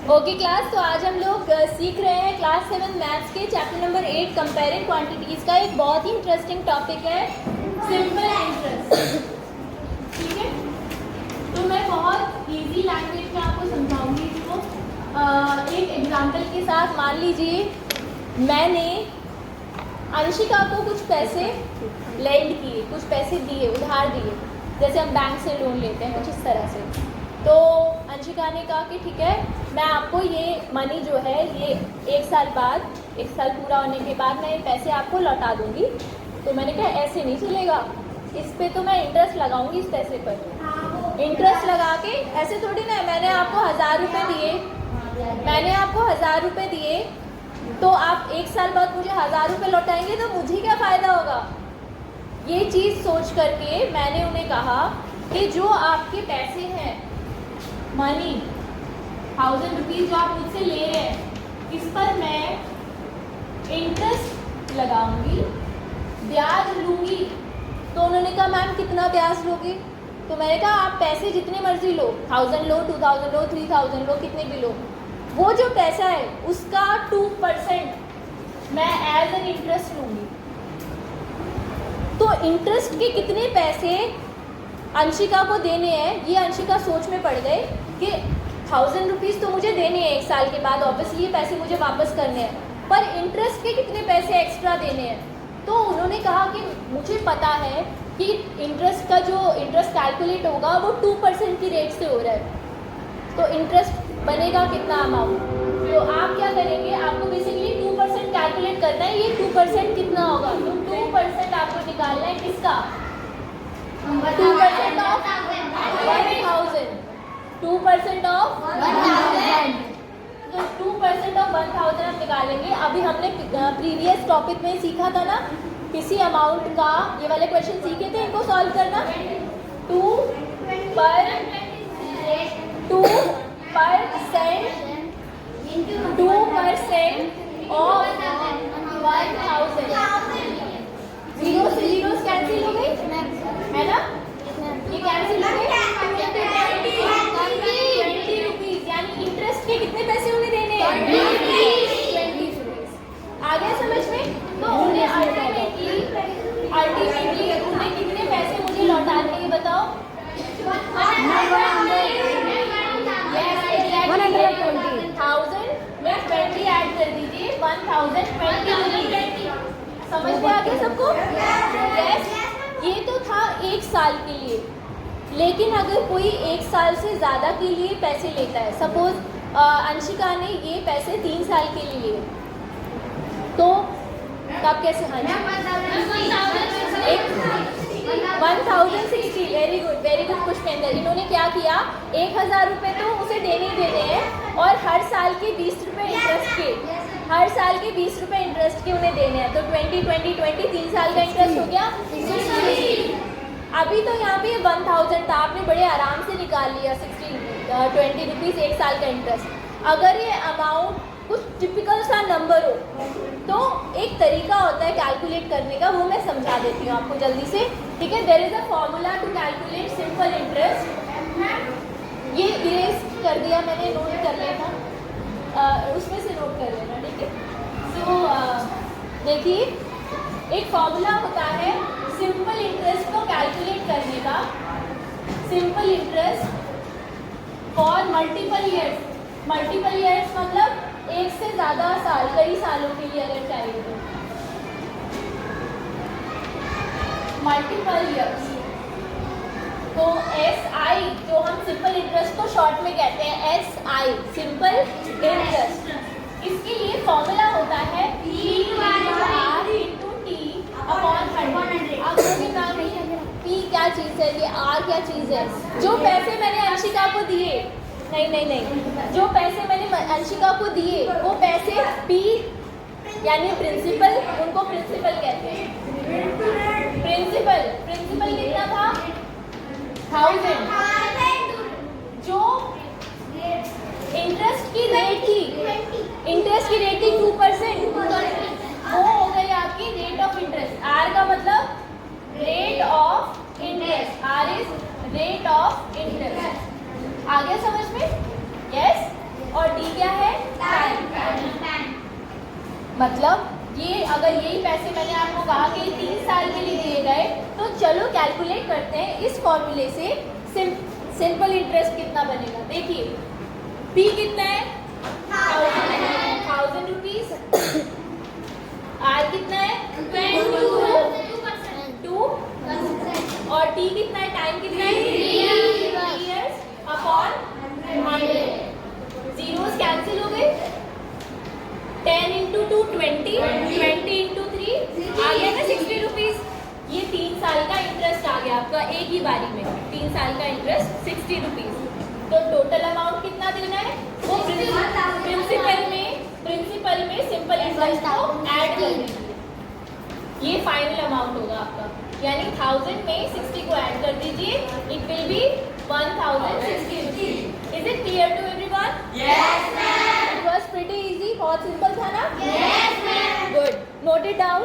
Okay class, तो आज हम लोग सीख रहे हैं क्लास 7 मैथ्स के चैप्टर नंबर 8 कंपेयरिंग क्वांटिटीज़ का एक बहुत ही इंटरेस्टिंग टॉपिक है सिंपल इंटरेस्ट। ठीक है, तो मैं बहुत इजी लैंग्वेज में आपको समझाऊंगी इसको। एक एग्जांपल के साथ मान लीजिए मैंने अंशिका को कुछ पैसे लेंड किए, कुछ पैसे दिए, उधार दिए, जैसे हम बैंक से लोन लेते हैं कुछ इस तरह से। तो अंशिका ने कहा कि ठीक है, मैं आपको ये मनी जो है ये एक साल पूरा होने के बाद मैं ये पैसे आपको लौटा दूंगी। तो मैंने कहा ऐसे नहीं चलेगा, इस पे तो मैं इंटरेस्ट लगाऊंगी, इस पैसे पर इंटरेस्ट लगा के ऐसे थोड़ी ना। मैंने आपको 1000 रुपये दिए, तो आप एक साल बाद मुझे 1000 रुपये लौटाएंगे, तो मुझे क्या फ़ायदा होगा। ये चीज़ सोच करके मैंने उन्हें कहा कि जो आपके पैसे हैं, मनी 1000 रुपीज़ जो आप मुझसे ले रहे हैं, इस पर मैं इंटरेस्ट लगाऊंगी, ब्याज लूँगी। तो उन्होंने कहा मैम कितना ब्याज लोगे। तो मैंने कहा आप पैसे जितने मर्जी लो, 1000 लो, 2000 लो, 3000 लो, कितने भी लो, वो जो पैसा है उसका 2% मैं एज एन इंटरेस्ट लूँगी। तो इंटरेस्ट के कितने पैसे अंशिका को देने हैं, ये अंशिका सोच में पड़ गए कि 1000 रुपीज़ तो मुझे देने हैं एक साल के बाद, ऑब्वियसली ये पैसे मुझे वापस करने हैं, पर इंटरेस्ट के कितने पैसे एक्स्ट्रा देने हैं। तो उन्होंने कहा कि मुझे पता है कि इंटरेस्ट का जो इंटरेस्ट कैलकुलेट होगा वो 2% की रेट से हो रहा है, तो इंटरेस्ट बनेगा कितना अमाउंट। तो आप क्या करेंगे, आपको बेसिकली 2% कैलकुलेट करना है, ये 2% कितना होगा। तो 2% आपको निकालना है किसका, 2% ऑफ 1000, 2% ऑफ 1000। तो 2% ऑफ 1000 हम निकालेंगे। अभी हमने प्रीवियस टॉपिक में सीखा था ना, किसी अमाउंट का ये वाले क्वेश्चन सीखे थे, इनको सॉल्व करना। 2% ऑफ 1000, जीरो से जीरोस कैंसिल हो गई है ना, ये कैंसिल हो गए। 20 रुपीज़, यानी इंटरेस्ट के कितने पैसे उन्हें देने हैं, 20 रुपीज़। आ गया समझ में। तो उन्हें अल्टीमेटली उन्हें कितने पैसे मुझे लौटाने हैं, ये बताओ। 1000 में 20 ऐड कर दीजिए, 1020। समझ में आ गया सबको। यस, ये तो था एक साल के लिए, लेकिन अगर कोई एक साल से ज़्यादा के लिए पैसे लेता है, सपोज अंशिका ने ये पैसे 3 साल के लिए लिए, तो तब कैसे, हाँ जी, 1060। Very good Pushpendra. इन्होंने क्या किया, 1000 रुपये तो उसे देने ही देने हैं, और हर साल के 20 रुपये इंटरेस्ट के, हर साल के 20 रुपये इंटरेस्ट के उन्हें देने हैं। तो 20 3 साल का इंटरेस्ट हो गया 60। अभी तो यहाँ पे 1000 था, आपने बड़े आराम से निकाल लिया 20 रुपीज़ एक साल का इंटरेस्ट। अगर ये अमाउंट कुछ टिपिकल सा नंबर हो, तो एक तरीका होता है कैलकुलेट करने का, वो मैं समझा देती हूँ आपको जल्दी से। ठीक है, there is a formula to calculate simple interest. ये इरेज कर दिया मैंने, नोट कर लेना, उसमें से नोट कर लेना। ठीक है, तो देखिए एक फॉर्मूला होता है सिंपल इंटरेस्ट को कैलकुलेट करने का। Simple interest for multiple years मतलब एक से ज़्यादा साल, कई सालों के लिए अगर चाहिए तो मल्टीपल ईयर्स। तो SI, जो हम सिंपल इंटरेस्ट को शॉर्ट में कहते हैं SI, सिंपल इंटरेस्ट, इसके लिए फॉर्मूला होता है P/R × T अपॉन 100। अब मुझे नाम नहीं है P क्या चीज़ है, ये R क्या चीज़ है। जो पैसे मैंने अंशिका को दिए, नहीं, जो पैसे मैंने अंशिका को दिए वो पैसे P यानी प्रिंसिपल, उनको प्रिंसिपल कहते हैं। प्रिंसिपल कितना था, 1000। जो इंटरेस्ट की रेट थी 2%, वो हो गई आपकी रेट ऑफ इंटरेस्ट। R का मतलब rate of interest, R is rate of interest. आ गया समझ में। यस, और D क्या मतलब ये अगर यही पैसे मैंने आपको कहा कि 3 साल के लिए दिए गए, तो चलो कैलकुलेट करते हैं इस फॉर्मूले से सिंपल इंटरेस्ट कितना बनेगा। देखिए P कितना है 1000 रुपीज, R कितना है 2 और T कितना है, टाइम कितना है 3 इयर्स अपॉन 100। जीरोस कैंसिल हो गए, 10 इंटू 2 20, 20 इंटू 3 आ गया ना 60 रुपीज। ये 3 साल का इंटरेस्ट आ गया आपका एक ही बारी में, 3 साल का इंटरेस्ट 60 रुपीज। तो टोटल अमाउंट कितना देना है, वो प्रिंसिपल में सिंपल इंटरेस्ट को ऐड कर दीजिए, ये फाइनल अमाउंट होगा आपका। यानी 1000 में 60 को ऐड कर दीजिए, it will be 1060 rupees. Is it clear to everyone? Yes ma'am. It was pretty easy, बहुत सिंपल था ना? Yes ma'am. Good, note it down.